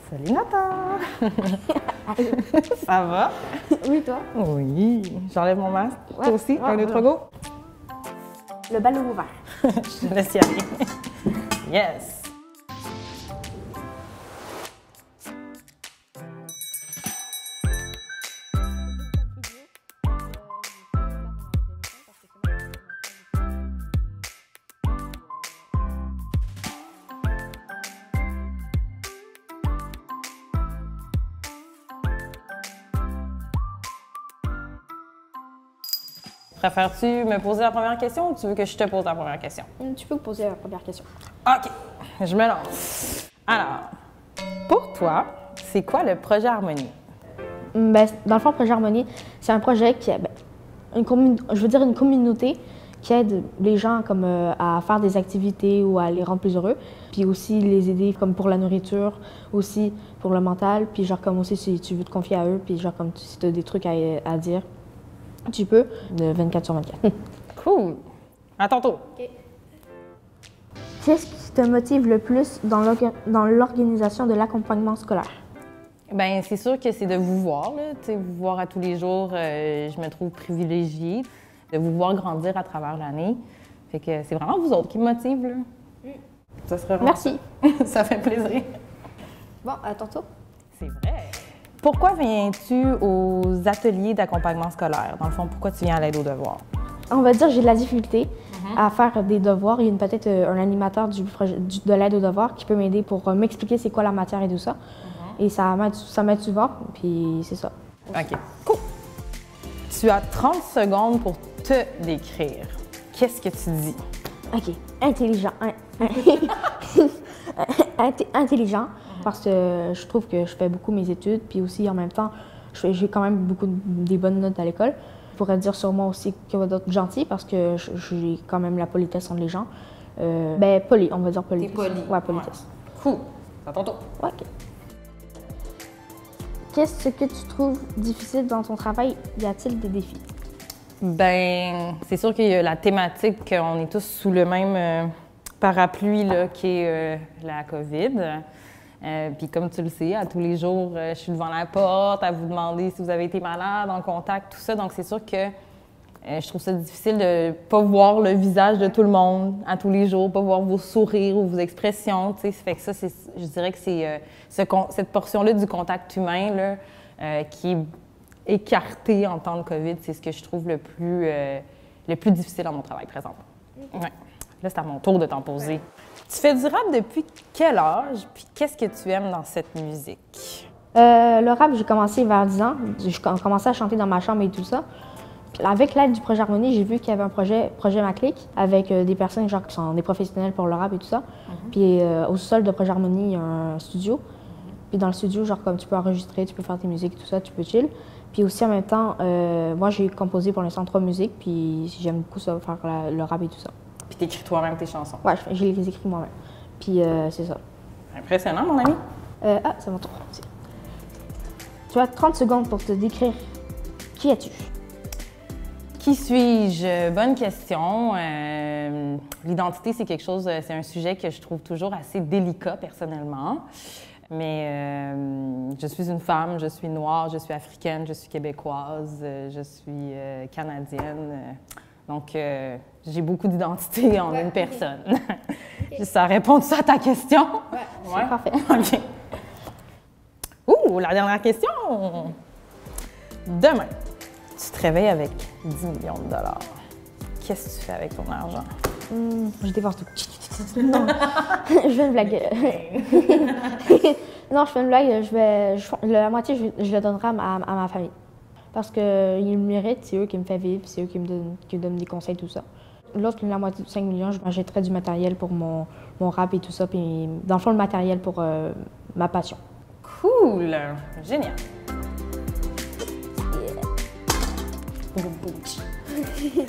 Salut Nathan! Ça va? Oui, toi? Oui. J'enlève mon masque. Ouais. Toi aussi? Ouais, 1, 2, ouais. 3, go! Le bal est ouvert. Je te laisse y aller. Yes! Préfères-tu me poser la première question ou tu veux que je te pose la première question? Tu peux me poser la première question. OK, je me lance. Alors, pour toi, c'est quoi le projet Harmonie? Ben, dans le fond, Projet Harmonie, c'est un projet qui est une communauté qui aide les gens comme, à faire des activités ou à les rendre plus heureux. Puis aussi les aider comme pour la nourriture, aussi pour le mental. Puis genre comme aussi si tu veux te confier à eux, puis genre comme si tu as des trucs à dire, tu peux, de 24/24. Cool! À ton tour. Qu'est-ce qui te motive le plus dans l'organisation de l'accompagnement scolaire? Bien, c'est sûr que c'est de vous voir, là. Tu sais, vous voir à tous les jours, je me trouve privilégiée de vous voir grandir à travers l'année. Fait que c'est vraiment vous autres qui me motivent, là. Ça serait vraiment Merci. ça. Ça fait plaisir. Bon, à ton tour. C'est vrai. Pourquoi viens-tu aux ateliers d'accompagnement scolaire? Dans le fond, pourquoi tu viens à l'aide aux devoirs? On va dire que j'ai de la difficulté à faire des devoirs. Il y a peut-être un animateur de l'aide aux devoirs qui peut m'aider pour m'expliquer c'est quoi la matière et tout ça. Et ça m'aide souvent, puis c'est ça. OK, cool. Tu as 30 secondes pour te décrire. Qu'est-ce que tu dis? OK. Intelligent. Intelligent, parce que je trouve que je fais beaucoup mes études, puis aussi en même temps, j'ai quand même des bonnes notes à l'école. Je pourrais dire sur moi aussi qu'il y a d'autres gentils, parce que j'ai quand même la politesse entre les gens. Ben, poli, on va dire politesse. T'es poli. Ouais, politesse. Ouais. Cool. C'est à ton tour. Ouais, OK. Qu'est-ce que tu trouves difficile dans ton travail? Y a-t-il des défis? Ben, c'est sûr qu'il y a la thématique qu'on est tous sous le même parapluie là, qui est la COVID. Puis comme tu le sais, à tous les jours, je suis devant la porte à vous demander si vous avez été malade, en contact, tout ça. Donc c'est sûr que je trouve ça difficile de pas voir le visage de tout le monde à tous les jours, pas voir vos sourires ou vos expressions. Tu sais, fait que ça, je dirais que c'est cette portion-là du contact humain là, qui est écartée en temps de COVID, c'est ce que je trouve le plus difficile dans mon travail présent. Ouais. Là, c'est à mon tour de t'en poser. Tu fais du rap depuis quel âge? Puis qu'est-ce que tu aimes dans cette musique? Le rap, j'ai commencé vers 10 ans. J'ai commencé à chanter dans ma chambre et tout ça. Avec l'aide du projet Harmonie, j'ai vu qu'il y avait un projet Ma Clique, avec des personnes genre, qui sont des professionnels pour le rap et tout ça. Puis au sol de projet Harmonie, il y a un studio. Puis dans le studio, genre comme tu peux enregistrer, tu peux faire tes musiques et tout ça, tu peux chill. Puis aussi en même temps, moi j'ai composé pour l'instant 3 musiques, puis j'aime beaucoup ça, faire le rap et tout ça. Puis t'écris toi-même tes chansons? Ouais, je les écris moi-même. Puis c'est ça. Impressionnant, mon ami. C'est mon tour. Tu as 30 secondes pour te décrire. Qui es-tu? Qui suis-je? Bonne question. L'identité, c'est quelque chose, c'est un sujet que je trouve toujours assez délicat personnellement. Mais je suis une femme, je suis noire, je suis africaine, je suis québécoise, je suis canadienne. Donc, j'ai beaucoup d'identité en une personne. Okay. Ça répond ça à ta question? Ouais, c'est parfait. OK. Ouh, la dernière question! Demain, tu te réveilles avec 10 millions de dollars. Qu'est-ce que tu fais avec ton argent? Je dépense tout. Non, je fais une blague. Non, je fais une blague. La moitié, je le donnerai à ma famille. Parce qu'ils le méritent, c'est eux qui me font vivre, c'est eux qui me donnent des conseils, tout ça. L'autre, la moitié de 5 millions, je m'achèterais du matériel pour mon rap et tout ça. Puis, dans le fond, le matériel pour ma passion. Cool! Génial! Yeah.